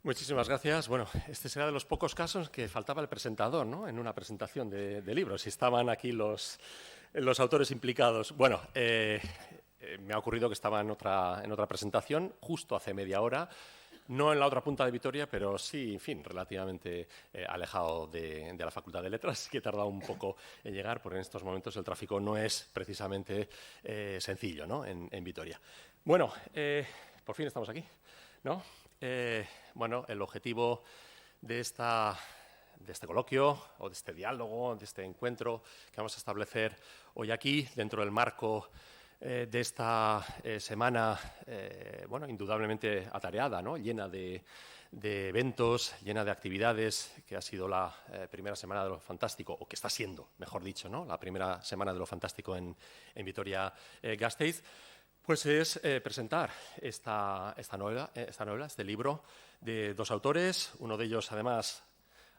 Muchísimas gracias. Bueno, este será de los pocos casos que faltaba el presentador, ¿no? En una presentación de libros. Y estaban aquí los autores implicados. Bueno, me ha ocurrido que estaba en otra presentación justo hace media hora. No en la otra punta de Vitoria, pero sí, en fin, relativamente alejado de la Facultad de Letras, que he tardado un poco en llegar, porque en estos momentos el tráfico no es precisamente sencillo, ¿no? En Vitoria. Bueno, por fin estamos aquí, ¿no? Bueno, el objetivo de este coloquio o de este diálogo, de este encuentro que vamos a establecer hoy aquí, dentro del marco de esta semana, bueno, indudablemente atareada, ¿no? Llena de eventos, llena de actividades, que ha sido la primera semana de lo fantástico, o que está siendo, mejor dicho, ¿no? La primera semana de lo fantástico en Vitoria-Gasteiz. Pues es presentar esta novela, este libro de dos autores, uno de ellos, además,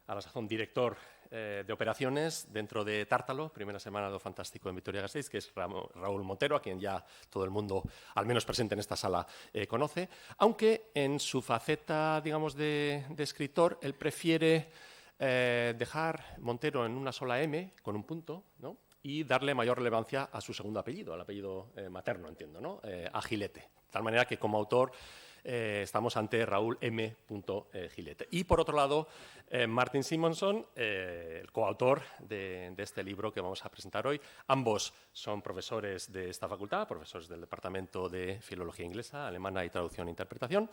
a la sazón director de operaciones dentro de Tártalo, primera semana de lo fantástico en Vitoria-Gasteiz, que es Raúl Montero, a quien ya todo el mundo, al menos presente en esta sala, conoce, aunque en su faceta, digamos, de escritor, él prefiere dejar Montero en una sola M, con un punto, ¿no? Y darle mayor relevancia a su segundo apellido, al apellido materno, entiendo, ¿no? A Gilete. De tal manera que como autor estamos ante Raúl M. Gilete. Y por otro lado, Martin Simonson, el coautor de este libro que vamos a presentar hoy. Ambos son profesores de esta facultad, profesores del Departamento de Filología Inglesa, Alemana y Traducción e Interpretación.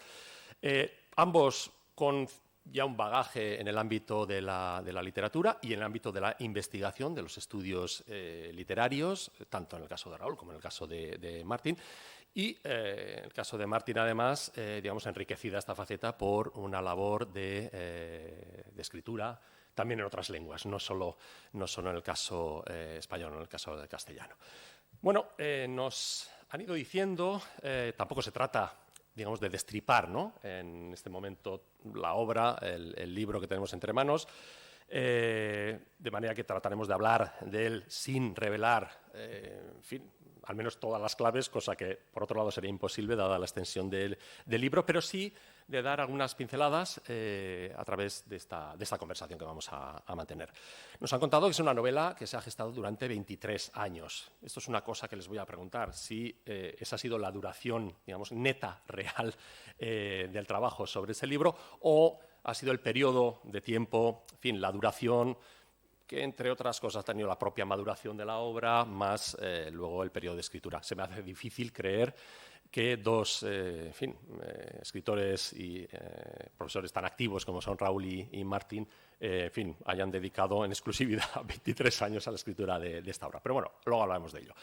Ambos con ya un bagaje en el ámbito de la literatura y en el ámbito de la investigación, de los estudios literarios, tanto en el caso de Raúl como en el caso de Martin. Y en el caso de Martin, además, digamos, enriquecida esta faceta por una labor de escritura, también en otras lenguas, no solo en el caso español, en el caso del castellano. Bueno, nos han ido diciendo, tampoco se trata, digamos, de destripar, ¿no? En este momento la obra, el libro que tenemos entre manos, de manera que trataremos de hablar de él sin revelar, en fin, al menos todas las claves, cosa que por otro lado sería imposible dada la extensión del libro, pero sí de dar algunas pinceladas a través de esta conversación que vamos a mantener. Nos han contado que es una novela que se ha gestado durante 23 años. Esto es una cosa que les voy a preguntar, si esa ha sido la duración, digamos, neta, real del trabajo sobre ese libro, o ha sido el periodo de tiempo, en fin, la duración, que entre otras cosas ha tenido la propia maduración de la obra, más luego el periodo de escritura. Se me hace difícil creer que dos escritores y profesores tan activos como son Raúl y Martin, en fin, hayan dedicado en exclusividad 23 años a la escritura de esta obra. Pero bueno, luego hablaremos de ello.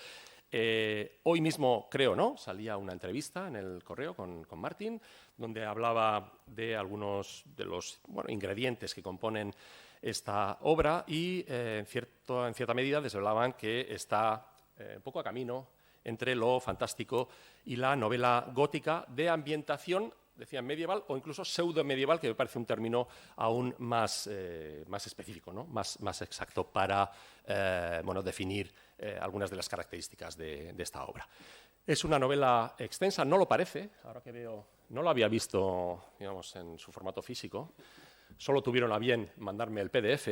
Hoy mismo, creo, ¿no? Salía una entrevista en el Correo con Martin, donde hablaba de algunos de los ingredientes que componen esta obra y, en cierta medida, desvelaban que está un poco a camino entre lo fantástico y la novela gótica de ambientación, decían medieval o incluso pseudo-medieval, que me parece un término aún más específico, ¿no? más exacto para definir algunas de las características de esta obra. Es una novela extensa, no lo parece, ahora que veo, no lo había visto, digamos, en su formato físico, solo tuvieron a bien mandarme el PDF.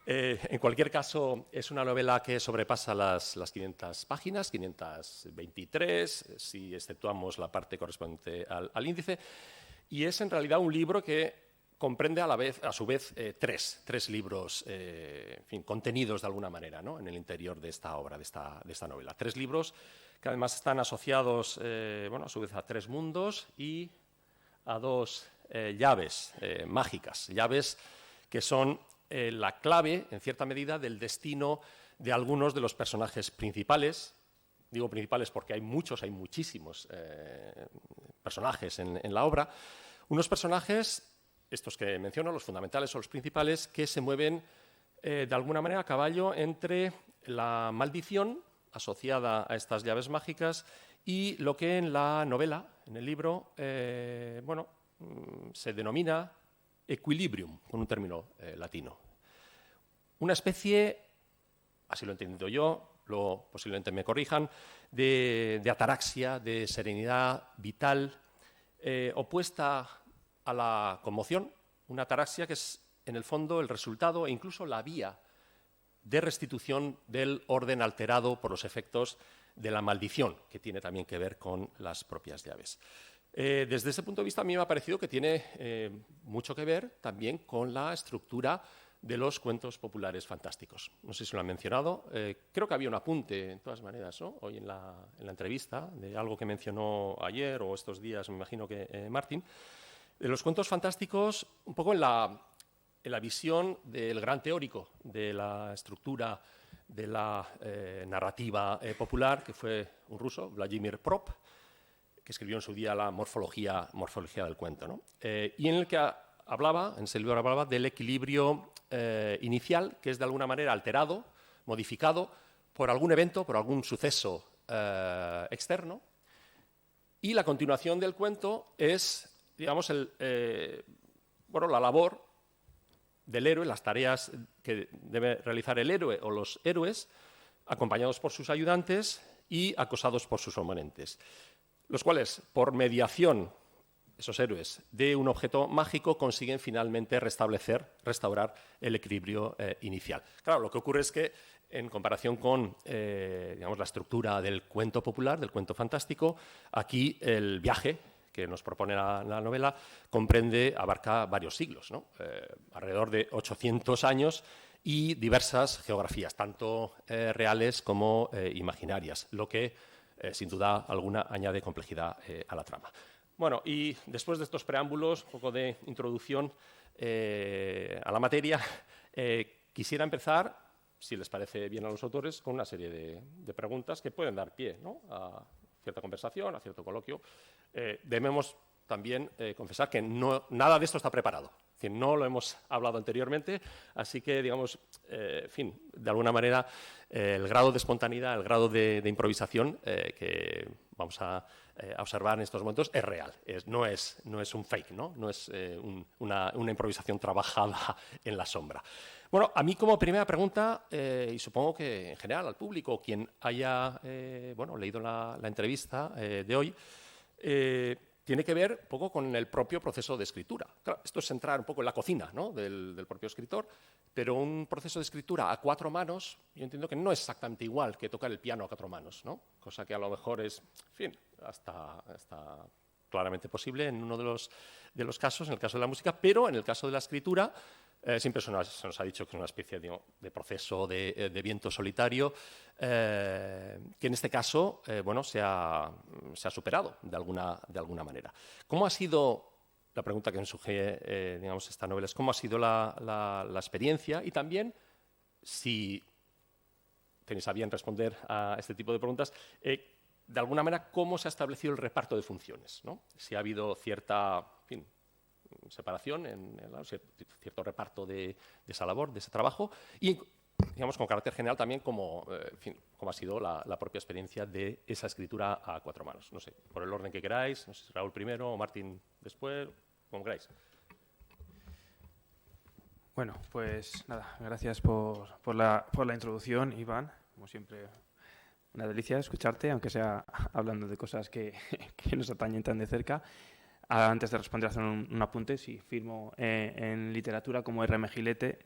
En cualquier caso, es una novela que sobrepasa las 500 páginas, 523, si exceptuamos la parte correspondiente al índice, y es en realidad un libro que comprende a su vez tres libros, en fin, contenidos de alguna manera, ¿no? En el interior de esta obra, de esta novela. Tres libros que además están asociados, a su vez a tres mundos y a dos llaves mágicas, llaves que son la clave, en cierta medida, del destino de algunos de los personajes principales. Digo principales porque hay muchísimos personajes en la obra. Unos personajes, estos que menciono, los fundamentales o los principales, que se mueven de alguna manera a caballo entre la maldición asociada a estas llaves mágicas y lo que en la novela, en el libro, se denomina equilibrium, con un término latino. Una especie, así lo he entendido yo, luego posiblemente me corrijan, de ataraxia, de serenidad vital, opuesta a la conmoción, una ataraxia que es, en el fondo, el resultado e incluso la vía de restitución del orden alterado por los efectos de la maldición, que tiene también que ver con las propias llaves. Desde ese punto de vista, a mí me ha parecido que tiene mucho que ver también con la estructura de los cuentos populares fantásticos. No sé si lo han mencionado. Creo que había un apunte, en todas maneras, ¿no?, hoy en la entrevista, de algo que mencionó ayer o estos días, me imagino que Martín, de los cuentos fantásticos, un poco en la visión del gran teórico de la estructura de la narrativa popular, que fue un ruso, Vladimir Prop, que escribió en su día la morfología del cuento, ¿no? Y en el que en ese libro hablaba del equilibrio inicial, que es de alguna manera alterado, modificado por algún evento, por algún suceso externo, y la continuación del cuento es, digamos, la labor del héroe, las tareas que debe realizar el héroe o los héroes, acompañados por sus ayudantes y acosados por sus oponentes, los cuales, por mediación, esos héroes, de un objeto mágico, consiguen finalmente restaurar el equilibrio inicial. Claro, lo que ocurre es que, en comparación con la estructura del cuento popular, del cuento fantástico, aquí el viaje que nos propone la novela abarca varios siglos, ¿no? Alrededor de 800 años y diversas geografías, tanto reales como imaginarias, lo que, sin duda alguna, añade complejidad a la trama. Bueno, y después de estos preámbulos, un poco de introducción a la materia, quisiera empezar, si les parece bien a los autores, con una serie de preguntas que pueden dar pie, ¿no?, a cierta conversación, a cierto coloquio. Debemos también confesar que nada de esto está preparado. Es decir, no lo hemos hablado anteriormente, así que, digamos, de alguna manera, el grado de espontaneidad, el grado de improvisación que vamos a observar en estos momentos es real. No es un fake, no es una improvisación trabajada en la sombra. Bueno, a mí, como primera pregunta, y supongo que en general al público, quien haya leído la entrevista de hoy, tiene que ver un poco con el propio proceso de escritura. Claro, esto es entrar un poco en la cocina, ¿no?, del propio escritor, pero un proceso de escritura a 4 manos, yo entiendo que no es exactamente igual que tocar el piano a 4 manos, ¿no? Cosa que a lo mejor es, hasta claramente posible en uno de los casos, en el caso de la música, pero en el caso de la escritura siempre se nos ha dicho que es una especie de proceso de viento solitario que en este caso se ha superado de alguna manera. ¿Cómo ha sido, la pregunta que me sugiere esta novela es cómo ha sido la experiencia, y también, si tenéis a bien responder a este tipo de preguntas, de alguna manera, cómo se ha establecido el reparto de funciones, ¿no? Si ha habido cierta separación, cierto reparto de esa labor, de ese trabajo, y, digamos, con carácter general también cómo ha sido la propia experiencia de esa escritura a 4 manos. No sé, por el orden que queráis, no sé si Raúl primero o Martín después, como queráis. Bueno, pues nada, gracias por la introducción, Iván. Como siempre, una delicia escucharte, aunque sea hablando de cosas que nos atañen tan de cerca. Antes de responder, hacer un apunte. Sí, firmo en literatura como R.M. Gilete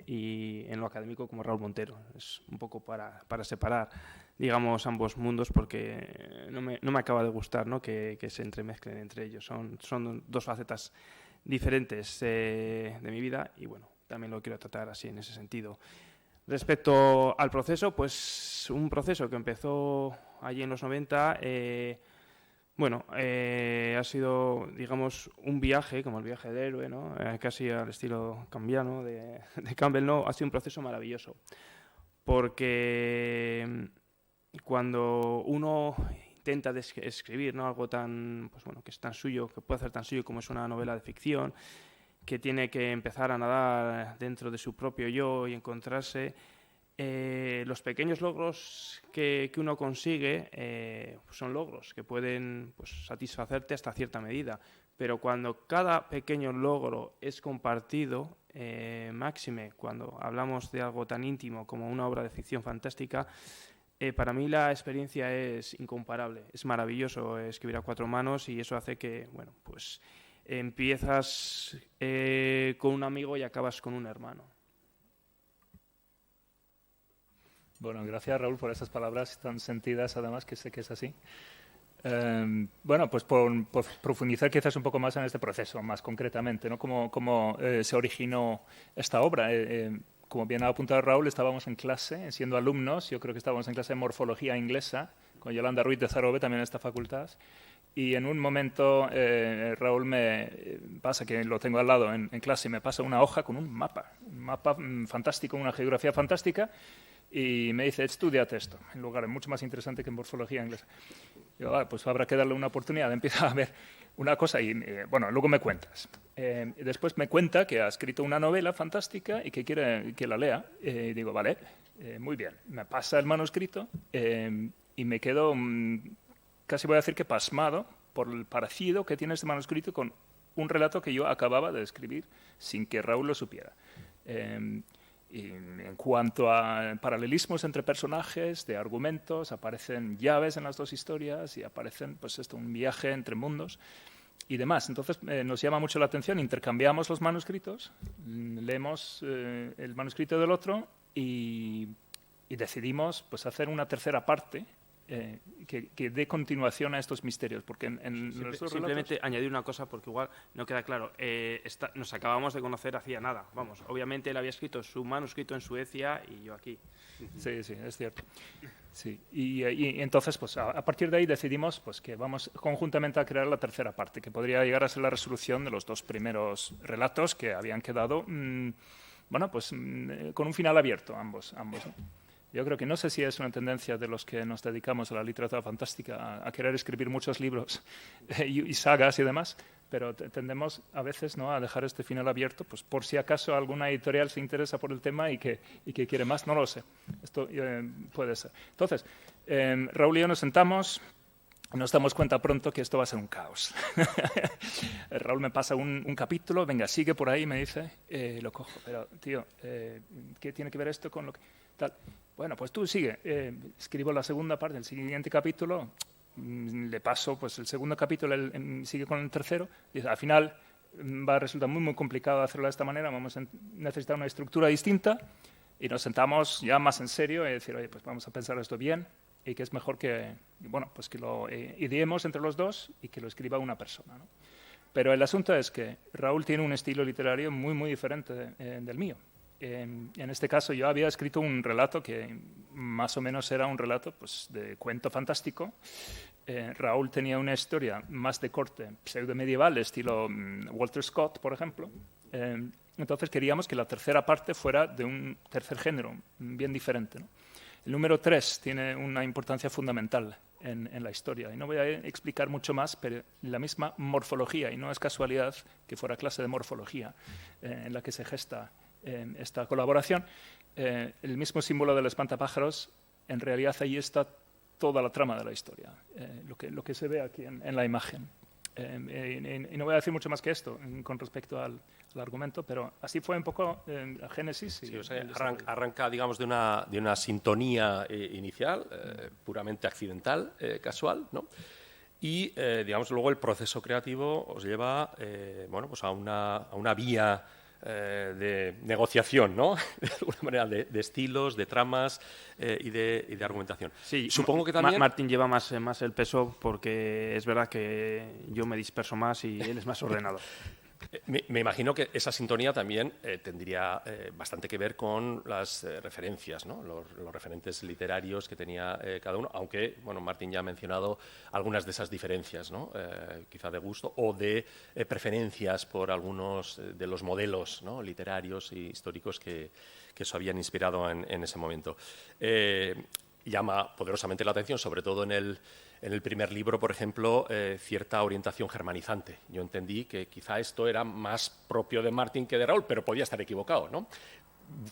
y en lo académico como Raúl Montero. Es un poco para separar, digamos, ambos mundos, porque no me acaba de gustar, ¿no?, que se entremezclen entre ellos. Son 2 facetas diferentes de mi vida, y bueno, también lo quiero tratar así, en ese sentido. Respecto al proceso, pues un proceso que empezó allí en los 90... ha sido, digamos, un viaje, como el viaje del héroe, ¿no?, casi al estilo cambiano de Campbell, ¿no? Ha sido un proceso maravilloso, porque cuando uno intenta escribir, ¿no?, algo tan, que es tan suyo, que puede ser tan suyo como es una novela de ficción, que tiene que empezar a nadar dentro de su propio yo y encontrarse. Los pequeños logros que uno consigue son logros que pueden satisfacerte hasta cierta medida, pero cuando cada pequeño logro es compartido, máxime cuando hablamos de algo tan íntimo como una obra de ficción fantástica, para mí la experiencia es incomparable. Es maravilloso escribir a 4 manos, y eso hace que empiezas con un amigo y acabas con un hermano. Bueno, gracias Raúl por esas palabras tan sentidas, además, que sé que es así. Bueno, pues por profundizar quizás un poco más en este proceso, más concretamente, ¿no? Cómo se originó esta obra. Como bien ha apuntado Raúl, estábamos en clase, siendo alumnos, yo creo que estábamos en clase de morfología inglesa, con Yolanda Ruiz de Zarobe, también en esta facultad, y en un momento Raúl me pasa, que lo tengo al lado en clase, y me pasa una hoja con un mapa fantástico, una geografía fantástica, y me dice, estudiate esto, en lugar mucho más interesante que en morfología inglesa. Digo, pues habrá que darle una oportunidad. Empieza a ver una cosa y, bueno, luego me cuentas. Después me cuenta que ha escrito una novela fantástica y que quiere que la lea. Y digo, vale, muy bien. Me pasa el manuscrito y me quedo, casi voy a decir que pasmado, por el parecido que tiene este manuscrito con un relato que yo acababa de escribir sin que Raúl lo supiera. Y en cuanto a paralelismos entre personajes, de argumentos, aparecen llaves en las dos historias y aparecen, pues esto, un viaje entre mundos y demás. Entonces nos llama mucho la atención, intercambiamos los manuscritos, leemos el manuscrito del otro y decidimos, pues, hacer una tercera parte que dé continuación a estos misterios, porque simplemente añadir una cosa, porque igual no queda claro. Nos acabamos de conocer hacía nada, vamos. Obviamente él había escrito su manuscrito en Suecia y yo aquí. Sí, sí, es cierto. Sí. Y entonces, pues a partir de ahí decidimos, pues, que vamos conjuntamente a crear la tercera parte, que podría llegar a ser la resolución de los dos primeros relatos que habían quedado, bueno, pues con un final abierto, ambos, ¿no? Yo creo que no sé si es una tendencia de los que nos dedicamos a la literatura fantástica a querer escribir muchos libros y sagas y demás, pero tendemos a veces, ¿no?, a dejar este final abierto, pues por si acaso alguna editorial se interesa por el tema y que quiere más, no lo sé. Esto puede ser. Entonces, Raúl y yo nos sentamos. Nos damos cuenta pronto que esto va a ser un caos. Raúl me pasa un capítulo, venga, sigue por ahí, me dice, lo cojo, pero tío, ¿qué tiene que ver esto con lo que tal? Bueno, pues tú sigue. Escribo la segunda parte del siguiente capítulo, le paso pues el segundo capítulo, él sigue con el tercero, y al final va a resultar muy, muy complicado hacerlo de esta manera, vamos a necesitar una estructura distinta, y nos sentamos ya más en serio y decir, oye, pues vamos a pensar esto bien, y que es mejor que, bueno, pues que lo ideemos entre los dos y que lo escriba una persona, ¿no? Pero el asunto es que Raúl tiene un estilo literario muy, muy diferente del mío. En este caso yo había escrito un relato que más o menos era un relato, pues, de cuento fantástico. Raúl tenía una historia más de corte pseudo-medieval, estilo Walter Scott, por ejemplo. Entonces queríamos que la tercera parte fuera de un tercer género, bien diferente, ¿no? El número 3 tiene una importancia fundamental en la historia. Y no voy a explicar mucho más, pero la misma morfología, y no es casualidad que fuera clase de morfología en la que se gesta esta colaboración, el mismo símbolo del espantapájaros, en realidad ahí está toda la trama de la historia, lo que se ve aquí en la imagen. Y no voy a decir mucho más que esto con respecto al argumento, pero así fue un poco la génesis. Sí, o sea, arranca, digamos, de una sintonía inicial, puramente accidental, casual, ¿no? Y, digamos, luego el proceso creativo os lleva, bueno, pues a una vía de negociación, ¿no? De alguna manera, de estilos, de tramas y de argumentación. Sí, supongo que también Martín lleva más el peso, porque es verdad que yo me disperso más y él es más ordenado. Me imagino que esa sintonía también tendría bastante que ver con las referencias, ¿no? Los referentes literarios que tenía cada uno, aunque, bueno, Martín ya ha mencionado algunas de esas diferencias, ¿no? Quizá de gusto o de preferencias por algunos de los modelos, ¿no?, literarios e históricos que eso habían inspirado en ese momento. Llama poderosamente la atención, sobre todo en el primer libro, por ejemplo, cierta orientación germanizante. Yo entendí que quizá esto era más propio de Martín que de Raúl, pero podía estar equivocado, ¿no?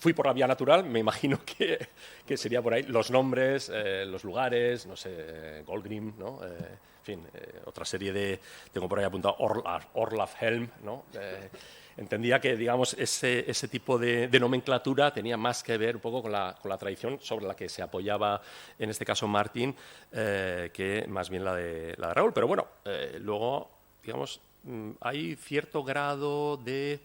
Fui por la vía natural, me imagino que sería por ahí. Los nombres, los lugares, no sé, Goldgrim, ¿no? En fin, otra serie tengo por ahí apuntado Orlaf Helm, ¿no? Entendía que, digamos, ese tipo de nomenclatura tenía más que ver un poco con la tradición sobre la que se apoyaba, en este caso Martín, que más bien la de Raúl. Pero bueno, luego, digamos, hay cierto grado de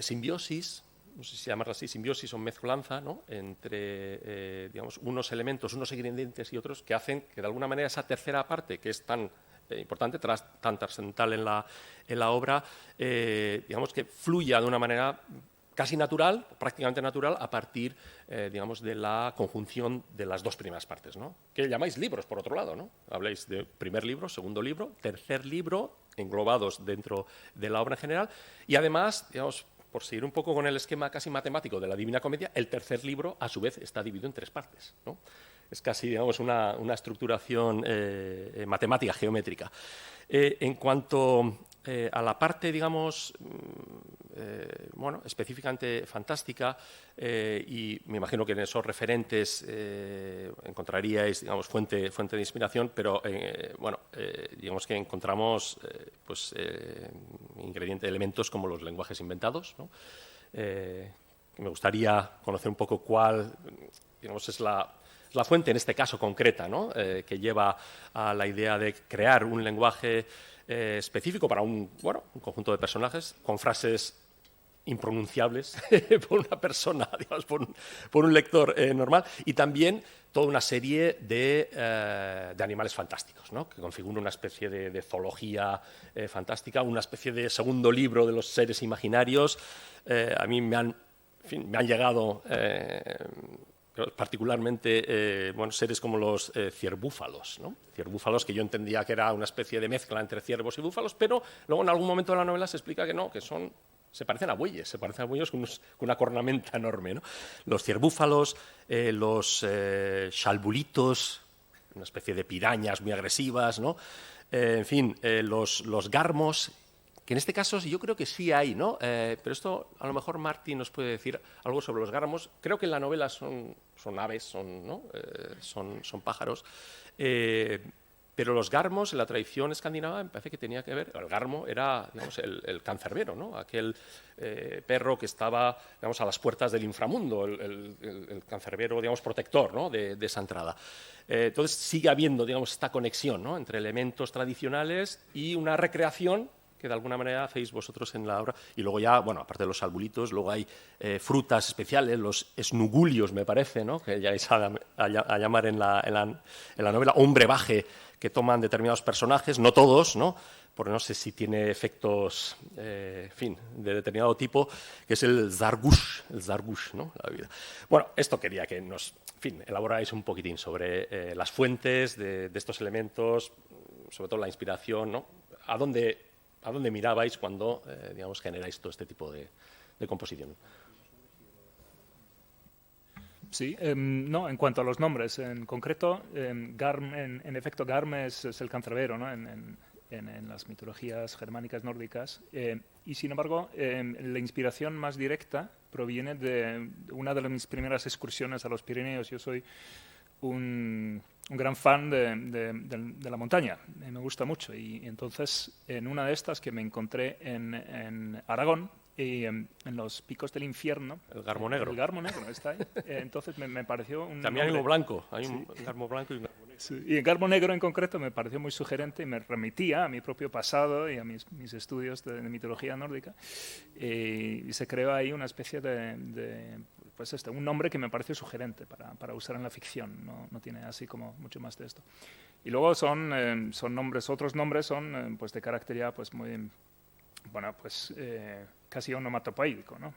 simbiosis, no sé si llamarla así, simbiosis o mezcolanza, ¿no?, entre digamos, unos elementos, unos ingredientes y otros que hacen que de alguna manera esa tercera parte, que es tan importante, tan trascendental en la obra, digamos que fluya de una manera casi natural, prácticamente natural, a partir, digamos, de la conjunción de las dos primeras partes, ¿no?, que llamáis libros, por otro lado, ¿no? Habláis de primer libro, segundo libro, tercer libro, englobados dentro de la obra en general, y además, digamos, por seguir un poco con el esquema casi matemático de la Divina Comedia, el tercer libro, a su vez, está dividido en tres partes, ¿no? Es casi, digamos, una estructuración matemática, geométrica. En cuanto a la parte, digamos, bueno, específicamente fantástica, y me imagino que en esos referentes encontraríais, digamos, fuente de inspiración, pero bueno, digamos que encontramos pues, elementos como los lenguajes inventados, ¿no? Me gustaría conocer un poco cuál, digamos, es la fuente en este caso concreta, ¿no?, que lleva a la idea de crear un lenguaje específico para un conjunto de personajes con frases impronunciables por una persona, digamos, por un lector normal, y también toda una serie de animales fantásticos, ¿no?, que configuran una especie de zoología fantástica, una especie de segundo libro de los seres imaginarios. A mí me han llegado particularmente bueno, seres como los ciervúfalos, ¿no?, ciervúfalos que yo entendía que era una especie de mezcla entre ciervos y búfalos, pero luego en algún momento de la novela se explica que no, que se parecen a bueyes con una cornamenta enorme, ¿no? Los ciervúfalos, los xalbulitos, una especie de pirañas muy agresivas, ¿no? En fin, los garmos, que en este caso yo creo que sí hay, ¿no? Pero esto a lo mejor Martí nos puede decir algo sobre los garmos. Creo que en la novela son aves, ¿no? Son pájaros. Pero los garmos en la tradición escandinava me parece que tenía que ver. El garmo era, digamos, el cancerbero, ¿no?, aquel perro que estaba, digamos, a las puertas del inframundo, el cancerbero, digamos, protector, ¿no?, de esa entrada. Entonces sigue habiendo, digamos, esta conexión, ¿no?, entre elementos tradicionales y una recreación que de alguna manera hacéis vosotros en la obra. Y luego ya, bueno, aparte de los albulitos, luego hay frutas especiales, los esnugulios, me parece, ¿no?, que ya vais a llamar en la novela, o un brebaje que toman determinados personajes, no todos, ¿no?, porque no sé si tiene efectos, en fin, de determinado tipo, que es el zargush, ¿no?, la bebida. Bueno, esto quería que nos, en fin, elaboráis un poquitín sobre las fuentes de estos elementos, sobre todo la inspiración, ¿no?, a dónde mirabais cuando, digamos, generáis todo este tipo de composición. Sí, no, en cuanto a los nombres, en concreto, Garm, en efecto, Garm es el cancerbero, ¿no?, en las mitologías germánicas nórdicas, y sin embargo, la inspiración más directa proviene de una de mis primeras excursiones a los Pirineos. Yo soy un gran fan de la montaña, me gusta mucho, y entonces en una de estas que me encontré en Aragón, y en los picos del infierno. El garmo negro. El garmo negro, está ahí. Entonces me pareció un También hay uno blanco, hay sí. un garmo blanco y un garmo negro. Sí. Y el garmo negro en concreto me pareció muy sugerente y me remitía a mi propio pasado y a mis estudios de mitología nórdica. Y se creó ahí una especie de pues un nombre que me pareció sugerente para usar en la ficción. No tiene así como mucho más de esto. Y luego son nombres, otros nombres son pues de carácter ya pues muy, bueno, pues casi onomatopoeico, ¿no?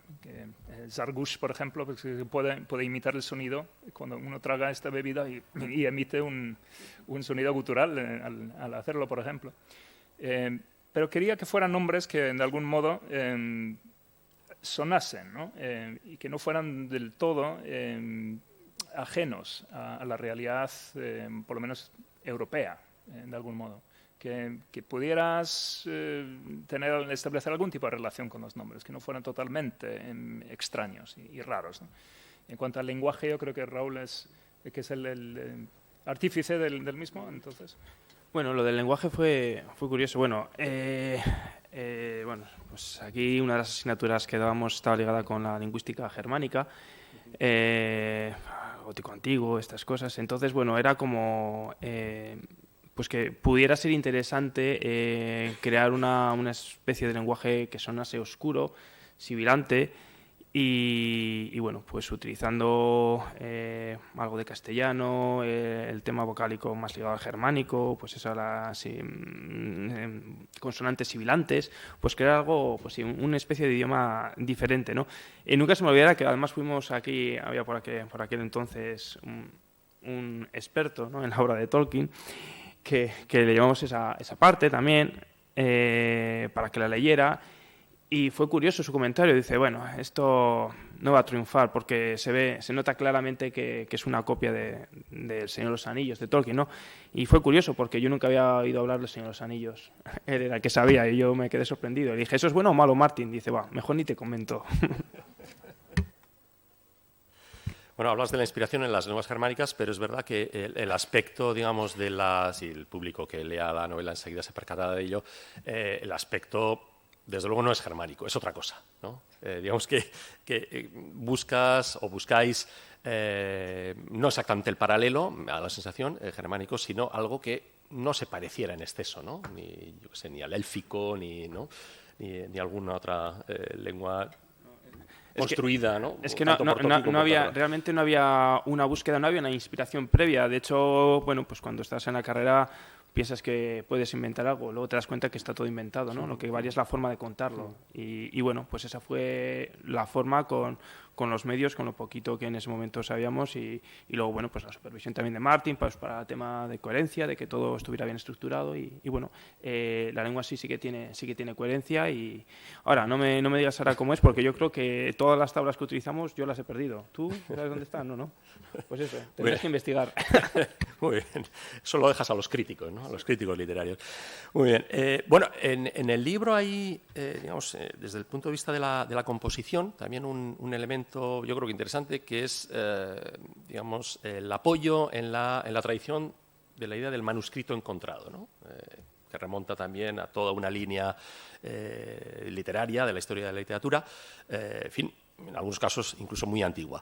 Zargush, por ejemplo, pues, puede imitar el sonido cuando uno traga esta bebida y emite un sonido gutural al hacerlo, por ejemplo. Pero quería que fueran nombres que de algún modo sonasen, ¿no? Y que no fueran del todo ajenos a la realidad, por lo menos europea, de algún modo. Que pudieras establecer algún tipo de relación con los nombres, que no fueran totalmente extraños y raros, ¿no? En cuanto al lenguaje, yo creo que Raúl es el artífice del mismo, entonces. Bueno, lo del lenguaje fue curioso. Bueno, pues aquí una de las asignaturas que dábamos estaba ligada con la lingüística germánica, gótico antiguo, estas cosas. Entonces, bueno, era como pues que pudiera ser interesante crear una especie de lenguaje que sonase oscuro, sibilante, y bueno, pues utilizando algo de castellano, el tema vocálico más ligado al germánico, pues eso, las consonantes sibilantes, pues crear algo, pues sí, una especie de idioma diferente, ¿no? Nunca se me olvidará que además fuimos aquí, había por aquel entonces un experto, ¿no?, en la obra de Tolkien, que le llevamos esa parte también para que la leyera. Y fue curioso su comentario, dice, bueno, esto no va a triunfar porque se nota claramente que es una copia del Señor de los Anillos, de Tolkien, ¿no? Y fue curioso porque yo nunca había oído hablar del Señor de los Anillos. Él era el que sabía y yo me quedé sorprendido. Le dije, ¿eso es bueno o malo, Martin? Dice, va, mejor ni te comento. Bueno, hablas de la inspiración en las lenguas germánicas, pero es verdad que el aspecto, digamos, si el público que lea la novela enseguida se percatará de ello, el aspecto, desde luego, no es germánico, es otra cosa, ¿no? Digamos que buscas o buscáis no exactamente el paralelo, me da la sensación, germánico, sino algo que no se pareciera en exceso, ¿no? Ni, yo qué sé, ni al élfico, ¿no? ni alguna otra lengua construida, ¿no? Es que realmente no había una búsqueda, no había una inspiración previa. De hecho, bueno, pues cuando estás en la carrera piensas que puedes inventar algo, luego te das cuenta que está todo inventado, ¿no? Lo que varía es la forma de contarlo. Y bueno, pues esa fue la forma con los medios, con lo poquito que en ese momento sabíamos y luego, bueno, pues la supervisión también de Martin, pues para el tema de coherencia, de que todo estuviera bien estructurado y bueno, la lengua sí que tiene coherencia y ahora, no me digas ahora cómo es, porque yo creo que todas las tablas que utilizamos yo las he perdido. ¿Tú sabes dónde están? No. Pues eso, tendrás que investigar. Muy bien, eso lo dejas a los críticos, ¿no? A los críticos literarios. Muy bien. Bueno, en el libro hay, digamos, desde el punto de vista de la composición, también un elemento, yo creo que interesante, que es, digamos, el apoyo en la tradición de la idea del manuscrito encontrado, ¿no? Que remonta también a toda una línea literaria de la historia de la literatura, en fin, en algunos casos incluso muy antigua.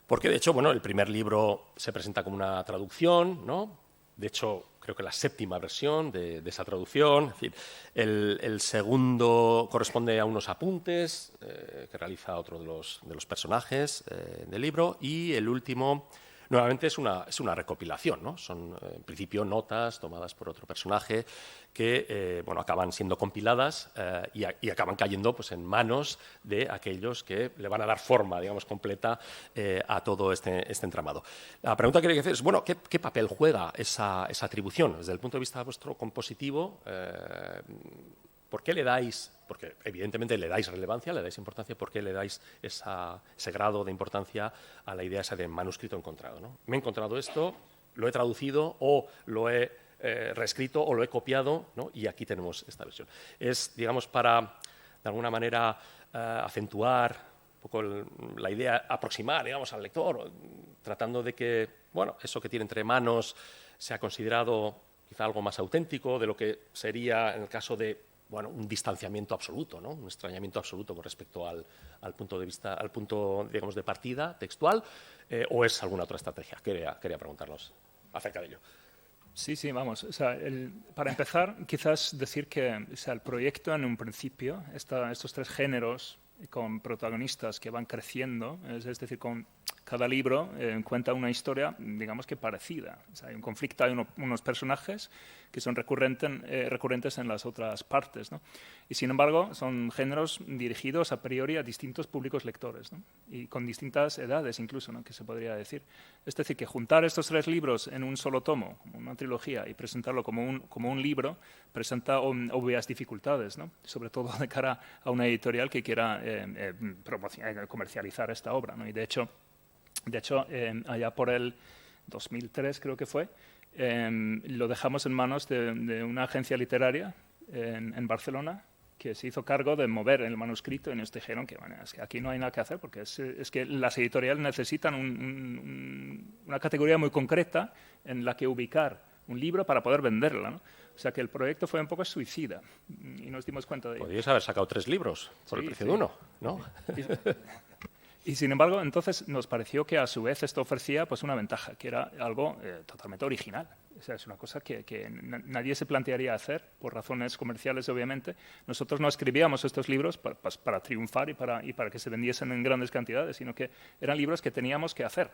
Porque, de hecho, bueno, el primer libro se presenta como una traducción, ¿no? De hecho, creo que la séptima versión de esa traducción. En fin, el segundo corresponde a unos apuntes que realiza otro de los personajes del libro. Y el último, nuevamente, es una recopilación, ¿no? Son, en principio, notas tomadas por otro personaje que bueno, acaban siendo compiladas y acaban cayendo, pues, en manos de aquellos que le van a dar forma, digamos, completa a todo este entramado. La pregunta que quería hacer es, bueno, ¿qué papel juega esa atribución? Desde el punto de vista vuestro compositivo, ¿por qué le dais, porque evidentemente le dais relevancia, le dais importancia, por qué le dais ese grado de importancia a la idea esa de manuscrito encontrado, ¿no? Me he encontrado esto, lo he traducido o lo he reescrito o lo he copiado, ¿no? Y aquí tenemos esta versión. Es, digamos, para, de alguna manera, acentuar un poco la idea, aproximar, digamos, al lector, tratando de que, bueno, eso que tiene entre manos sea considerado quizá algo más auténtico de lo que sería en el caso de, bueno, un distanciamiento absoluto, ¿no? Un extrañamiento absoluto con respecto al punto de vista, al punto, digamos, de partida textual, o es alguna otra estrategia. Quería preguntarlos acerca de ello. Sí, vamos. O sea, para empezar, quizás decir que, o sea, el proyecto en un principio, estos tres géneros con protagonistas que van creciendo, es decir, con cada libro cuenta una historia, digamos que parecida. O sea, hay un conflicto, hay unos personajes que son recurrentes en las otras partes, ¿no? Y sin embargo, son géneros dirigidos a priori a distintos públicos lectores, ¿no? Y con distintas edades incluso, ¿no? Que se podría decir. Es decir, que juntar estos tres libros en un solo tomo, como una trilogía, y presentarlo como un libro, presenta obvias dificultades, ¿no? Sobre todo de cara a una editorial que quiera comercializar esta obra, ¿no? Y de hecho, allá por el 2003 creo que fue, lo dejamos en manos de una agencia literaria en Barcelona que se hizo cargo de mover el manuscrito y nos dijeron que, bueno, es que aquí no hay nada que hacer porque es que las editoriales necesitan una categoría muy concreta en la que ubicar un libro para poder venderlo, ¿no? O sea que el proyecto fue un poco suicida y nos dimos cuenta de ello. Podríais haber sacado 3 libros por el precio de uno, ¿no? Y sin embargo, entonces nos pareció que a su vez esto ofrecía, pues, una ventaja, que era algo totalmente original. O sea, es una cosa que nadie se plantearía hacer, por razones comerciales, obviamente. Nosotros no escribíamos estos libros para triunfar y para que se vendiesen en grandes cantidades, sino que eran libros que teníamos que hacer.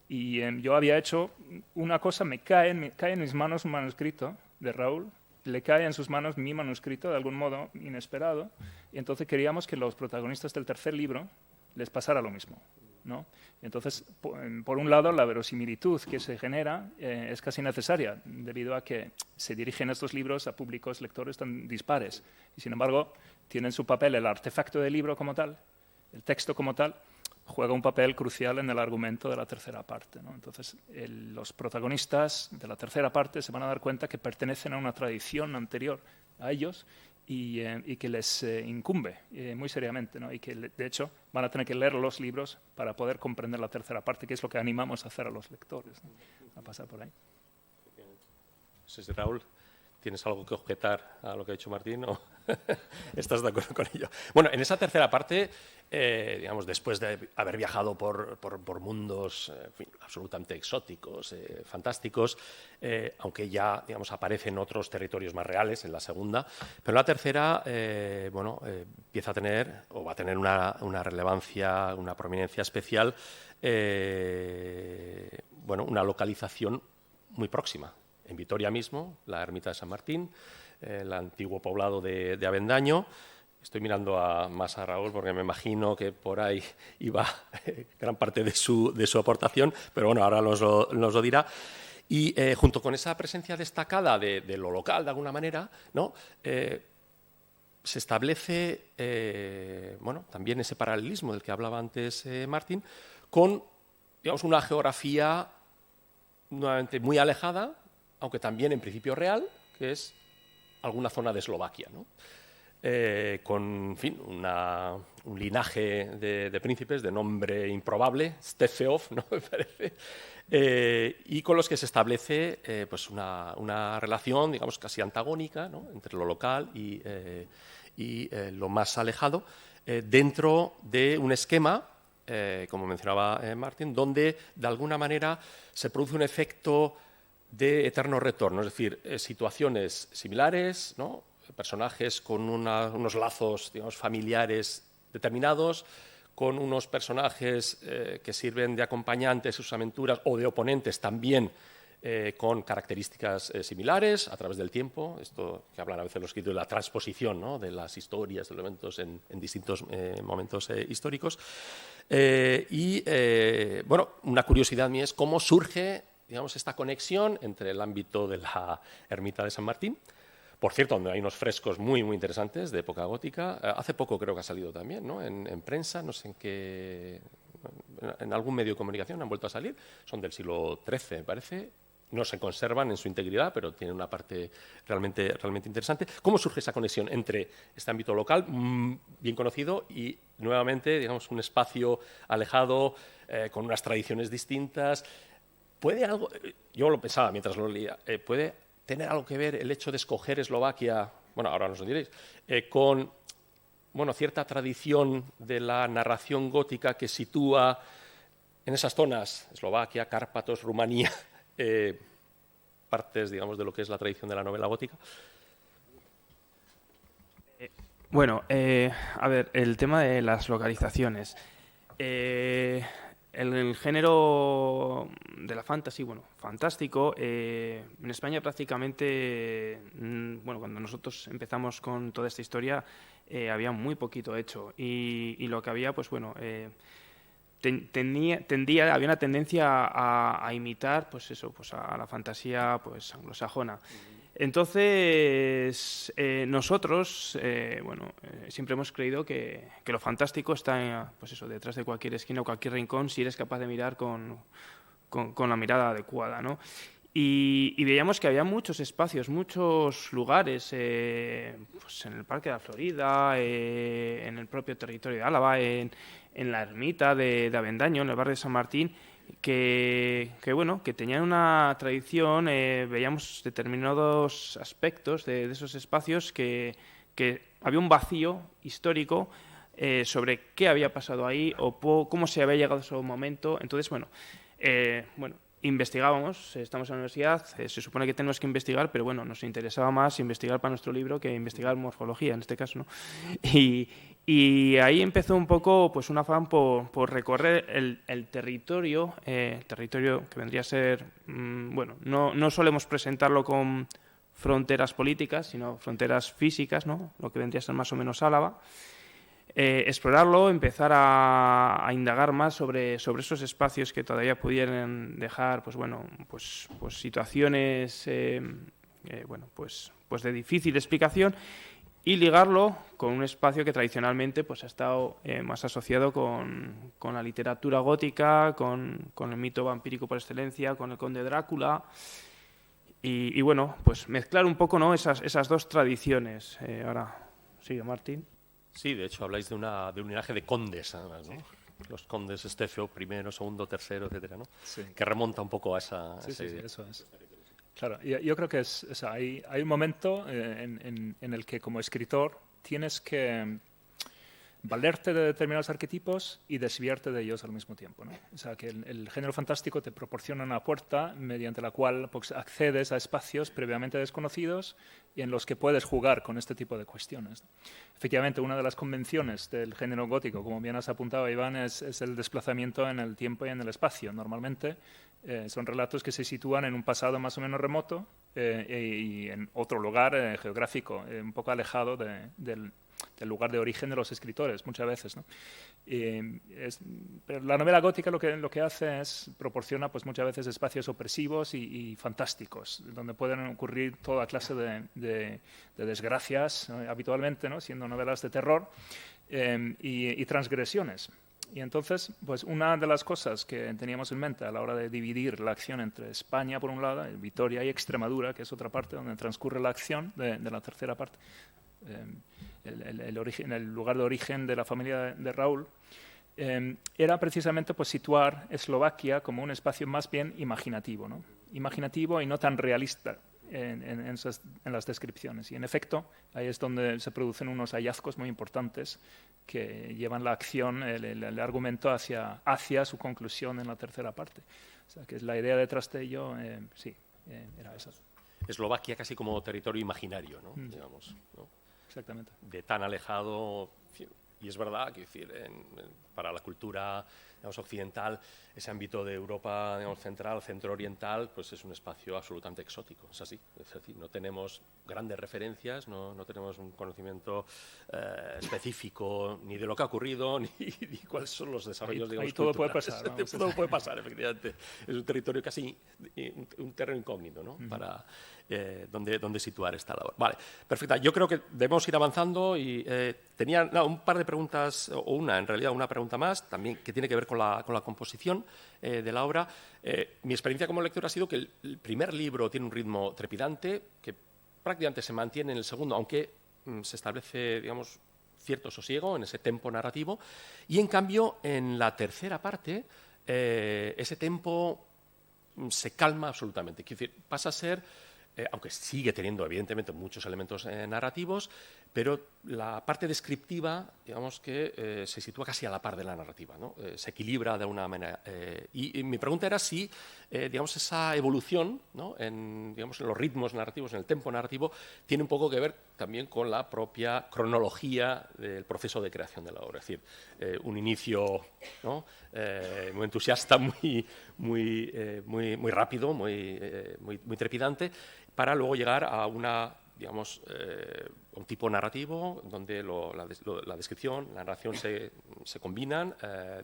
Yo había hecho una cosa, me cae en mis manos un manuscrito de Raúl, le cae en sus manos mi manuscrito de algún modo inesperado, y entonces queríamos que los protagonistas del tercer libro les pasara lo mismo, ¿no? Entonces, por un lado, la verosimilitud que se genera es casi necesaria, debido a que se dirigen estos libros a públicos lectores tan dispares, y sin embargo, tienen su papel el artefacto del libro como tal, el texto como tal, juega un papel crucial en el argumento de la tercera parte, ¿no? Entonces, los protagonistas de la tercera parte se van a dar cuenta que pertenecen a una tradición anterior a ellos y que les incumbe muy seriamente, ¿no? Y que, de hecho, van a tener que leer los libros para poder comprender la tercera parte, que es lo que animamos a hacer a los lectores, ¿no? A pasar por ahí. Sí, Raúl, ¿tienes algo que objetar a lo que ha dicho Martín o estás de acuerdo con ello? Bueno, en esa tercera parte, digamos, después de haber viajado por mundos en fin, absolutamente exóticos, fantásticos, aunque ya, digamos, aparecen otros territorios más reales en la segunda, pero en la tercera, empieza a tener, o va a tener una relevancia, una prominencia especial, una localización muy próxima. En Vitoria mismo, la ermita de San Martín, el antiguo poblado de Avendaño. Estoy mirando más a Raúl porque me imagino que por ahí iba gran parte de su aportación, pero bueno, ahora nos lo dirá. Y junto con esa presencia destacada de lo local, de alguna manera, ¿no? Se establece también ese paralelismo del que hablaba antes Martín, con, digamos, una geografía nuevamente muy alejada, aunque también en principio real, que es alguna zona de Eslovaquia, ¿no? Con, en fin, un linaje de príncipes de nombre improbable, Stefeov, ¿no? Me parece, y con los que se establece pues una relación, digamos, casi antagónica, ¿no? Entre lo local y lo más alejado, dentro de un esquema, como mencionaba Martín, donde de alguna manera se produce un efecto de eterno retorno, es decir, situaciones similares, ¿no? Personajes con unos lazos, digamos, familiares determinados, con unos personajes que sirven de acompañantes en sus aventuras o de oponentes también con características similares a través del tiempo, esto que hablan a veces los escritores de la transposición, ¿no? De las historias, de los eventos en distintos momentos históricos. Una curiosidad mía es cómo surge, digamos, esta conexión entre el ámbito de la ermita de San Martín, por cierto, donde hay unos frescos muy, muy interesantes de época gótica. Hace poco creo que ha salido también, ¿no? En prensa, no sé en qué, en algún medio de comunicación han vuelto a salir. Son del siglo XIII, me parece. No se conservan en su integridad, pero tienen una parte realmente interesante. ¿Cómo surge esa conexión entre este ámbito local, bien conocido, y nuevamente, digamos, un espacio alejado, con unas tradiciones distintas? ¿Puede algo, yo lo pensaba mientras lo leía, puede tener algo que ver el hecho de escoger Eslovaquia, bueno, ahora nos lo diréis, con cierta tradición de la narración gótica que sitúa en esas zonas, Eslovaquia, Cárpatos, Rumanía, partes, digamos, de lo que es la tradición de la novela gótica? A ver, el tema de las localizaciones. El género de la fantasy, fantástico, en España prácticamente, cuando nosotros empezamos con toda esta historia, había muy poquito hecho y lo que había, había una tendencia a imitar, a la fantasía, anglosajona. Entonces, nosotros, siempre hemos creído que lo fantástico está, detrás de cualquier esquina o cualquier rincón, si eres capaz de mirar con la mirada adecuada, ¿no? Y veíamos que había muchos espacios, muchos lugares, en el Parque de la Florida, en el propio territorio de Álava, en la ermita de Avendaño, en el barrio de San Martín, que tenían una tradición, veíamos determinados aspectos de esos espacios que había un vacío histórico sobre qué había pasado ahí o cómo se había llegado a ese momento. Entonces, investigábamos, estamos en la universidad, se supone que tenemos que investigar, pero bueno, nos interesaba más investigar para nuestro libro que investigar morfología, en este caso, ¿no? Y ahí empezó un poco pues un afán por recorrer el territorio que vendría a ser, bueno, no solemos presentarlo con fronteras políticas, sino fronteras físicas, ¿no? Lo que vendría a ser más o menos Álava. Explorarlo, empezar a indagar más sobre esos espacios que todavía pudieran dejar, pues bueno, pues situaciones, bueno, pues de difícil explicación, y ligarlo con un espacio que tradicionalmente pues ha estado más asociado con la literatura gótica, con el mito vampírico por excelencia, con el Conde Drácula. Y bueno, pues mezclar un poco, ¿no?, esas dos tradiciones. Ahora sigue Martín. Sí, de hecho habláis de un linaje de condes, además, ¿no? Sí. Los condes Estefeo I, II, III, etcétera, ¿no? Sí. Que remonta un poco a esa idea. Sí, eso es. Claro, yo creo que hay un momento en el que como escritor tienes que valerte de determinados arquetipos y desviarte de ellos al mismo tiempo, ¿no? O sea, que el género fantástico te proporciona una puerta mediante la cual pues, accedes a espacios previamente desconocidos y en los que puedes jugar con este tipo de cuestiones. Efectivamente, una de las convenciones del género gótico, como bien has apuntado, Iván, es el desplazamiento en el tiempo y en el espacio. Normalmente son relatos que se sitúan en un pasado más o menos remoto y en otro lugar geográfico, un poco alejado del lugar de origen de los escritores, muchas veces, ¿no? Pero la novela gótica lo que hace es proporciona pues, muchas veces espacios opresivos y fantásticos, donde pueden ocurrir toda clase de desgracias, habitualmente, ¿no?, siendo novelas de terror, y transgresiones. Y entonces, pues una de las cosas que teníamos en mente a la hora de dividir la acción entre España, por un lado, Vitoria y Extremadura, que es otra parte donde transcurre la acción de la tercera parte, el lugar de origen de la familia de Raúl, era precisamente pues, situar Eslovaquia como un espacio más bien imaginativo, ¿no? Imaginativo y no tan realista en las descripciones. Y en efecto, ahí es donde se producen unos hallazgos muy importantes que llevan la acción, el argumento hacia su conclusión en la tercera parte. O sea, que la idea detrás de ello, sí, era esa. Eslovaquia casi como territorio imaginario, ¿no? Digamos, ¿no? Exactamente. De tan alejado, y es verdad que para la cultura, digamos, occidental, ese ámbito de Europa, digamos, central, centro-oriental, pues es un espacio absolutamente exótico, es así, no tenemos grandes referencias, no tenemos un conocimiento específico ni de lo que ha ocurrido, ni cuáles son los desarrollos, digamos, ahí todo puede pasar, ¿no? Todo puede pasar, efectivamente. Es un territorio casi, un terreno incógnito, ¿no? Para dónde situar esta labor. Vale, perfecto. Yo creo que debemos ir avanzando y tenía un par de preguntas, o en realidad una pregunta más, también que tiene que ver con la composición de la obra. Mi experiencia como lector ha sido que el primer libro tiene un ritmo trepidante, que prácticamente se mantiene en el segundo, aunque se establece, digamos, cierto sosiego en ese tempo narrativo, y en cambio en la tercera parte ese tempo se calma absolutamente. Quiero decir, pasa a ser, aunque sigue teniendo evidentemente muchos elementos narrativos, pero la parte descriptiva, digamos que se sitúa casi a la par de la narrativa, ¿no? Se equilibra de alguna manera. Y mi pregunta era si, digamos, esa evolución, ¿no?, digamos, en los ritmos narrativos, en el tempo narrativo, tiene un poco que ver también con la propia cronología del proceso de creación de la obra. Es decir, un inicio, ¿no?, muy entusiasta, muy rápido, muy trepidante, para luego llegar a digamos, un tipo narrativo donde la descripción, la narración se combinan,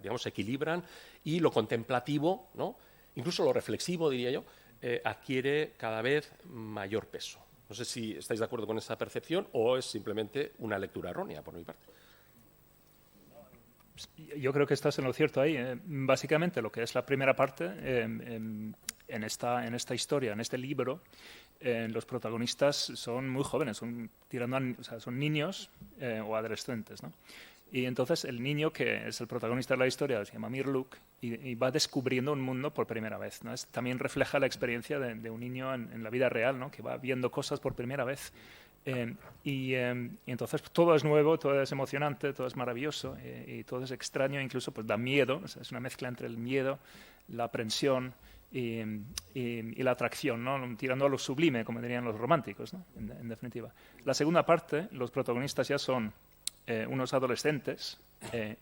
digamos, se equilibran, y lo contemplativo, ¿no?, incluso lo reflexivo, diría yo, adquiere cada vez mayor peso. No sé si estáis de acuerdo con esa percepción o es simplemente una lectura errónea por mi parte. Yo creo que estás en lo cierto ahí. Básicamente, lo que es la primera parte en esta historia, en este libro, los protagonistas son muy jóvenes, son niños o adolescentes, ¿no? Y entonces el niño, que es el protagonista de la historia, se llama Mirluk, y va descubriendo un mundo por primera vez, ¿no? También refleja la experiencia de un niño en la vida real, ¿no?, que va viendo cosas por primera vez. Y entonces todo es nuevo, todo es emocionante, todo es maravilloso, y todo es extraño, incluso pues da miedo. O sea, es una mezcla entre el miedo, la aprensión y la atracción, ¿no? Tirando a lo sublime, como dirían los románticos, ¿no? En definitiva. La segunda parte, los protagonistas ya son unos adolescentes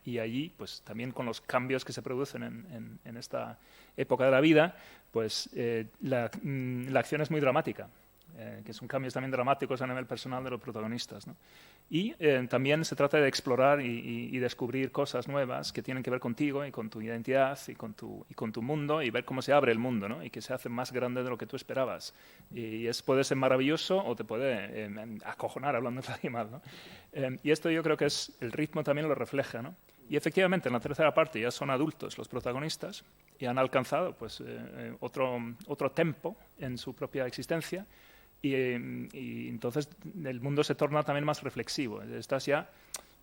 y allí, pues también con los cambios que se producen en esta época de la vida, pues la acción es muy dramática. Que son cambios también dramáticos a nivel personal de los protagonistas, ¿no? Y también se trata de explorar y descubrir cosas nuevas que tienen que ver contigo y con tu identidad y con tu mundo, y ver cómo se abre el mundo, ¿no? Y que se hace más grande de lo que tú esperabas. Y puede ser maravilloso o te puede acojonar, hablando mal, ¿no? Y esto yo creo que el ritmo también lo refleja, ¿no? Y efectivamente, en la tercera parte ya son adultos los protagonistas y han alcanzado pues, otro tempo en su propia existencia. Y entonces el mundo se torna también más reflexivo.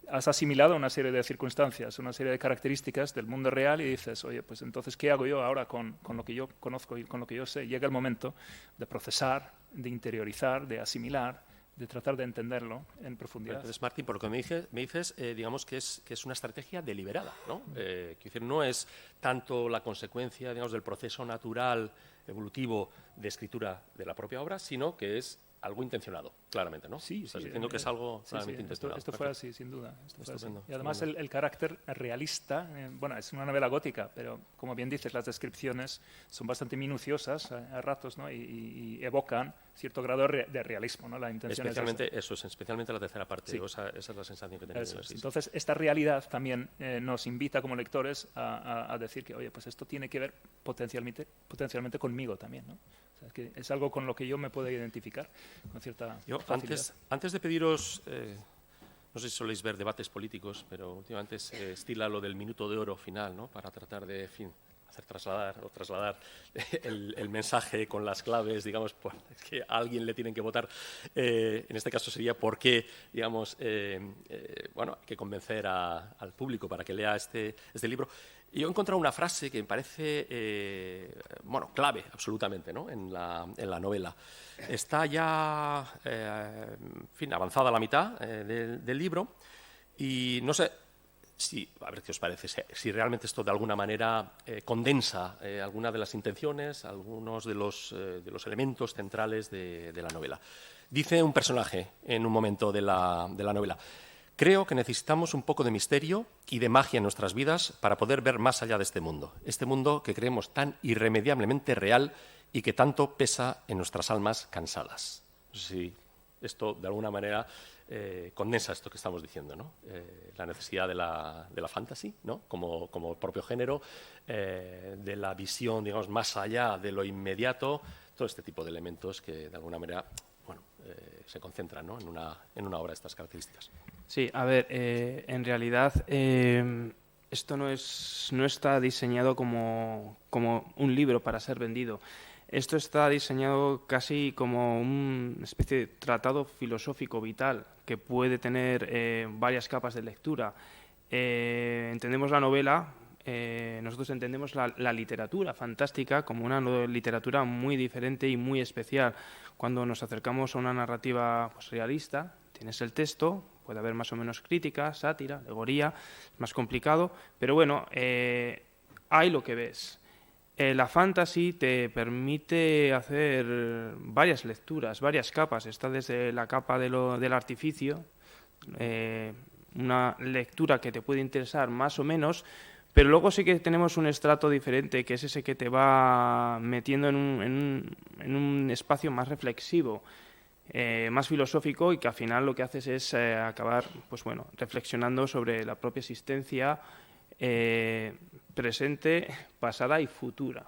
Has asimilado una serie de circunstancias, una serie de características del mundo real y dices, oye, pues entonces, ¿qué hago yo ahora con lo que yo conozco y con lo que yo sé? Llega el momento de procesar, de interiorizar, de asimilar, de tratar de entenderlo en profundidad. Entonces, Martín, por lo que me dices, digamos que es una estrategia deliberada, ¿no? Quiero decir, no es tanto la consecuencia, digamos, del proceso natural, evolutivo de escritura de la propia obra, sino que es algo intencionado, claramente, ¿no? Sí, Estás diciendo que es algo claramente intencionado. Esto fue así, sin duda. Estupendo. Y además el carácter realista, bueno, es una novela gótica, pero como bien dices, las descripciones son bastante minuciosas a ratos, ¿no? Y evocan cierto grado de realismo, ¿no? La intención especialmente especialmente la tercera parte. Sí. Esa es la sensación que tenemos. Sí. Entonces, esta realidad también nos invita como lectores a decir que, oye, pues esto tiene que ver potencialmente conmigo también, ¿no? O sea, que es algo con lo que yo me puedo identificar con cierta facilidad. Antes de pediros, no sé si soléis ver debates políticos, pero últimamente se estila lo del minuto de oro final, ¿no? Para tratar de, hacer trasladar el mensaje con las claves, digamos, pues, que a alguien le tienen que votar. En este caso sería por qué, digamos, bueno, hay que convencer al público para que lea este libro. Y yo he encontrado una frase que me parece, bueno, clave absolutamente, ¿no? en la novela. Está ya, en fin, avanzada la mitad del libro y no sé, a ver qué os parece, si realmente esto de alguna manera condensa alguna de las intenciones, algunos de los elementos centrales de la novela. Dice un personaje en un momento de la novela: creo que necesitamos un poco de misterio y de magia en nuestras vidas para poder ver más allá de este mundo que creemos tan irremediablemente real y que tanto pesa en nuestras almas cansadas. No sé si esto de alguna manera condensa esto que estamos diciendo, ¿no? La necesidad de la fantasy, ¿no? como propio género, de la visión, digamos, más allá de lo inmediato, todo este tipo de elementos que de alguna manera, bueno, se concentran, ¿no? en una obra de estas características. Sí, a ver, en realidad esto no está diseñado como un libro para ser vendido. Esto está diseñado casi como una especie de tratado filosófico vital que puede tener varias capas de lectura. Entendemos la novela, nosotros entendemos la literatura fantástica como una literatura muy diferente y muy especial. Cuando nos acercamos a una narrativa pues, realista, tienes el texto, puede haber más o menos crítica, sátira, alegoría, es más complicado, pero bueno, hay lo que ves. La fantasy te permite hacer varias lecturas, varias capas. Está desde la capa del artificio, una lectura que te puede interesar más o menos, pero luego sí que tenemos un estrato diferente, que es ese que te va metiendo en un espacio más reflexivo, más filosófico, y que al final lo que haces es acabar pues bueno, reflexionando sobre la propia existencia presente, pasada y futura.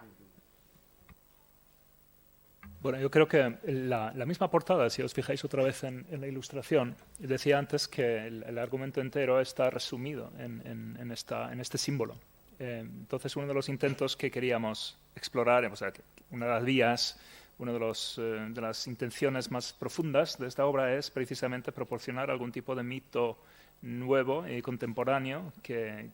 Bueno, yo creo que la misma portada, si os fijáis otra vez en la ilustración, decía antes que el argumento entero está resumido en este símbolo. Entonces, uno de los intentos que queríamos explorar, o sea, una de las vías, una de las intenciones más profundas de esta obra es precisamente proporcionar algún tipo de mito nuevo y contemporáneo que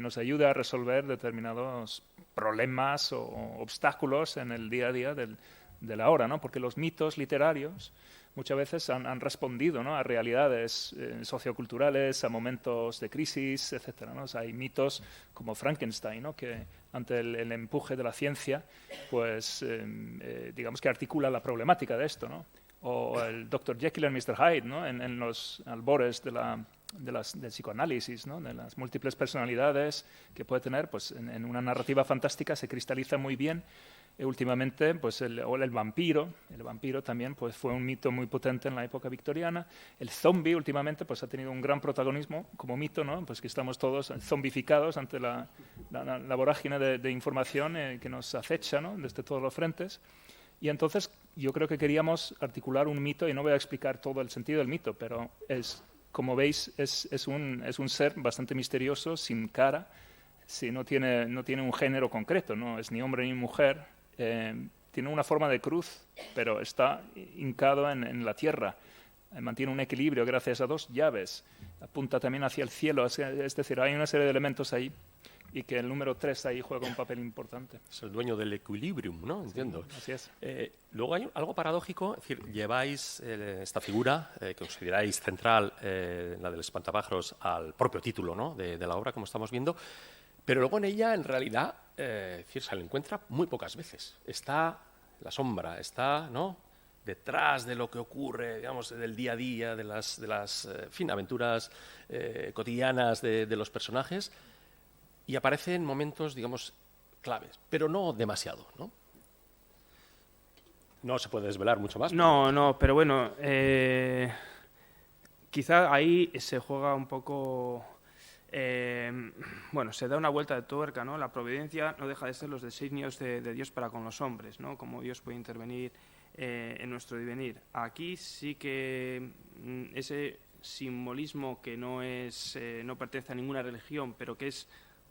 nos ayude a resolver determinados problemas o obstáculos en el día a día de la hora, ¿no? Porque los mitos literarios muchas veces han respondido, ¿no?, a realidades socioculturales, a momentos de crisis, etcétera, ¿no? O sea, hay mitos como Frankenstein, ¿no?, que ante el empuje de la ciencia, pues digamos que articula la problemática de esto, ¿no? O el Dr. Jekyll y Mr. Hyde, ¿no?, en los albores del psicoanálisis, ¿no?, de las múltiples personalidades que puede tener, pues en una narrativa fantástica se cristaliza muy bien. Últimamente, pues el vampiro también pues fue un mito muy potente en la época victoriana. El zombie últimamente pues ha tenido un gran protagonismo como mito, ¿no? Pues que estamos todos zombificados ante la vorágine de información que nos acecha, ¿no?, desde todos los frentes. Y entonces yo creo que queríamos articular un mito, y no voy a explicar todo el sentido del mito, pero como veis, es un ser bastante misterioso, sin cara, no tiene un género concreto, no es ni hombre ni mujer, tiene una forma de cruz, pero está hincado en la tierra, mantiene un equilibrio gracias a dos llaves, apunta también hacia el cielo, es decir, hay una serie de elementos ahí, y que el número 3 ahí juega un papel importante. Es el dueño del equilibrium, ¿no? Entiendo. Sí, así es. Luego hay algo paradójico, es decir, lleváis esta figura que consideráis central, la del espantapájaros, al propio título, ¿no?, de la obra, como estamos viendo, pero luego en ella, en realidad, es decir, se la encuentra muy pocas veces. Está la sombra, está, ¿no?, detrás de lo que ocurre, digamos, del día a día, de las aventuras cotidianas de los personajes, y aparece en momentos, digamos, claves, pero no demasiado, ¿no? No se puede desvelar mucho más. No, pero bueno, quizá ahí se juega un poco... bueno, se da una vuelta de tuerca, ¿no? La providencia no deja de ser los designios de Dios para con los hombres, ¿no? Cómo Dios puede intervenir en nuestro devenir. Aquí sí que ese simbolismo que no pertenece a ninguna religión, pero que es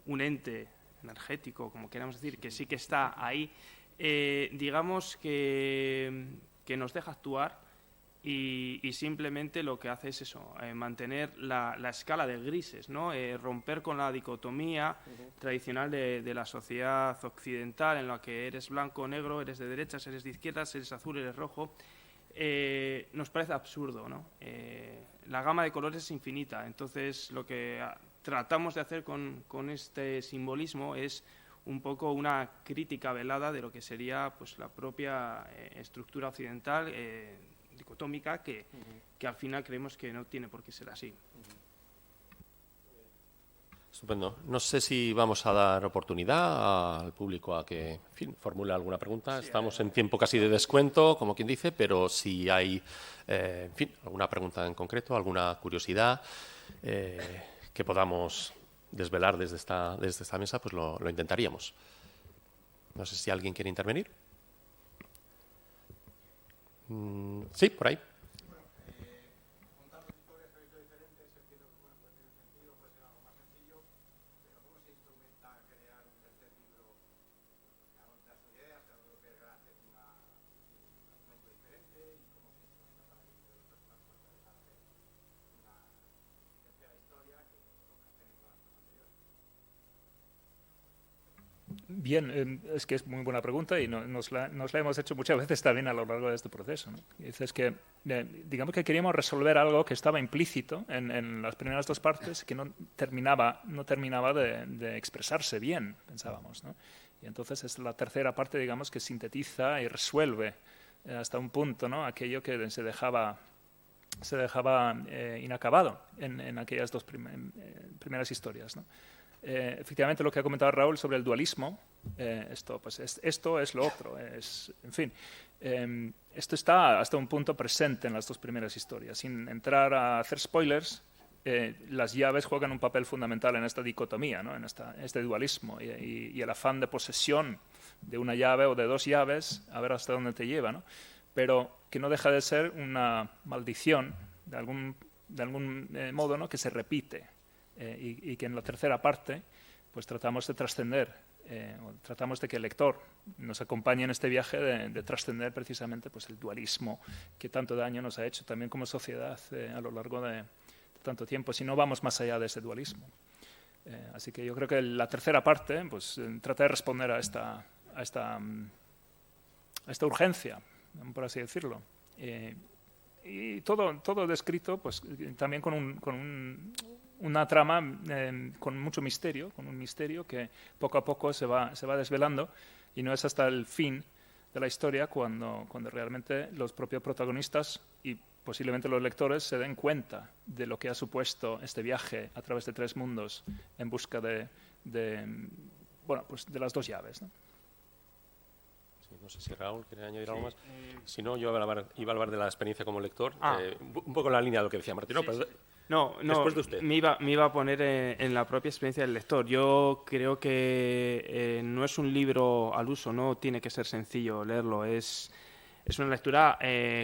un ente energético, como queramos decir, que sí que está ahí, digamos que nos deja actuar y simplemente lo que hace es eso, mantener la escala de grises, ¿no? Romper con la dicotomía tradicional de la sociedad occidental, en la que eres blanco o negro, eres de derechas, eres de izquierdas, eres azul, eres rojo. Nos parece absurdo, ¿no? La gama de colores es infinita, entonces lo que tratamos de hacer con este simbolismo es un poco una crítica velada de lo que sería pues la propia estructura occidental dicotómica que al final creemos que no tiene por qué ser así. Estupendo. No sé si vamos a dar oportunidad al público a que, en fin, formule alguna pregunta. Estamos en tiempo casi de descuento, como quien dice, pero si hay, en fin, alguna pregunta en concreto, alguna curiosidad que podamos desvelar desde esta mesa, pues lo intentaríamos. No sé si alguien quiere intervenir. Sí, por ahí. Bien, es que es muy buena pregunta y nos la hemos hecho muchas veces también a lo largo de este proceso, ¿no? Es que, digamos que queríamos resolver algo que estaba implícito en las primeras dos partes, que no terminaba de expresarse bien, pensábamos, ¿no? Y entonces es la tercera parte, digamos, que sintetiza y resuelve hasta un punto, ¿no?, aquello que se dejaba inacabado en aquellas dos primeras historias, ¿no? Efectivamente, lo que ha comentado Raúl sobre el dualismo, esto es lo otro, en fin, esto está hasta un punto presente en las dos primeras historias. Sin entrar a hacer spoilers, las llaves juegan un papel fundamental en esta dicotomía, ¿no?, en este dualismo y el afán de posesión de una llave o de dos llaves, a ver hasta dónde te lleva, ¿no? Pero que no deja de ser una maldición de algún modo, ¿no?, que se repite. Y que en la tercera parte pues tratamos de trascender, tratamos de que el lector nos acompañe en este viaje de trascender precisamente pues el dualismo que tanto daño nos ha hecho también como sociedad a lo largo de tanto tiempo, si no vamos más allá de ese dualismo. Así que yo creo que la tercera parte pues trata de responder a esta urgencia, por así decirlo. y todo descrito, pues también una trama con mucho misterio, con un misterio que poco a poco se va desvelando, y no es hasta el fin de la historia cuando realmente los propios protagonistas y posiblemente los lectores se den cuenta de lo que ha supuesto este viaje a través de 3 mundos en busca de las 2 llaves, ¿no? Sí, no sé si Raúl quiere añadir algo más. Si no, yo iba a hablar de la experiencia como lector, un poco en la línea de lo que decía Martín. No, después de usted. me iba a poner en la propia experiencia del lector. Yo creo que no es un libro al uso, no tiene que ser sencillo leerlo. Es una lectura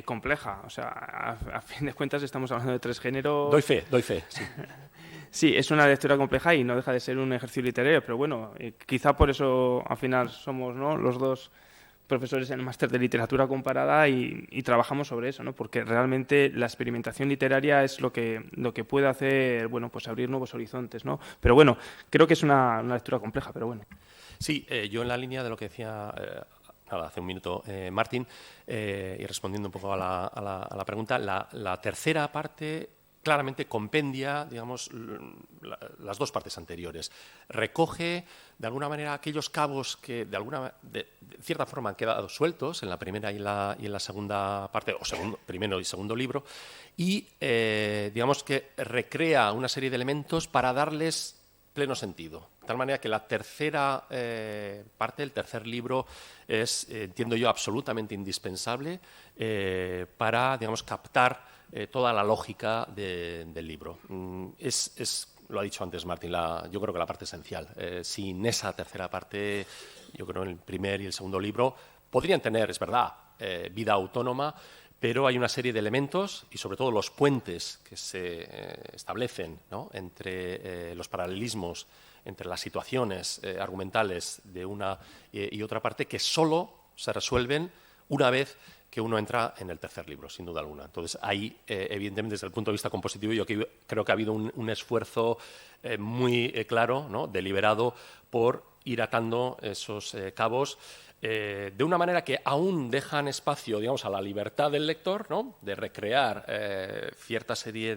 compleja. O sea, a fin de cuentas estamos hablando de 3 géneros. Doy fe, sí. Sí, es una lectura compleja y no deja de ser un ejercicio literario, pero bueno, quizá por eso al final somos, ¿no?, los 2 profesores en el máster de literatura comparada y trabajamos sobre eso, ¿no? Porque realmente la experimentación literaria es lo que puede hacer, bueno, pues abrir nuevos horizontes, ¿no? Pero bueno, creo que es una lectura compleja, pero bueno. Sí, yo en la línea de lo que decía hace un minuto Martín, y respondiendo un poco a la pregunta, la tercera parte claramente compendia, digamos, las 2 partes anteriores. Recoge, de alguna manera, aquellos cabos que de cierta forma han quedado sueltos en la primera y en la segunda parte, o primero y segundo libro, y digamos que recrea una serie de elementos para darles pleno sentido. De tal manera que la tercera parte, el tercer libro, es, entiendo yo, absolutamente indispensable para, digamos, captar toda la lógica del libro. Lo ha dicho antes Martín, yo creo que la parte esencial. Sin esa tercera parte, yo creo que el primer y el segundo libro podrían tener, es verdad, vida autónoma, pero hay una serie de elementos y sobre todo los puentes que se establecen, ¿no?, entre los paralelismos, entre las situaciones argumentales de una y otra parte, que solo se resuelven una vez que uno entra en el tercer libro, sin duda alguna. Entonces, ahí, evidentemente, desde el punto de vista compositivo, yo creo que ha habido un esfuerzo muy claro, ¿no?, deliberado, por ir atando esos cabos de una manera que aún dejan espacio, digamos, a la libertad del lector, ¿no?, de recrear cierta serie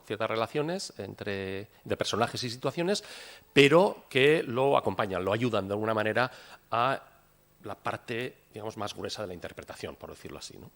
ciertas relaciones de personajes y situaciones, pero que lo acompañan, lo ayudan de alguna manera a la parte, digamos, más gruesa de la interpretación, por decirlo así, ¿no?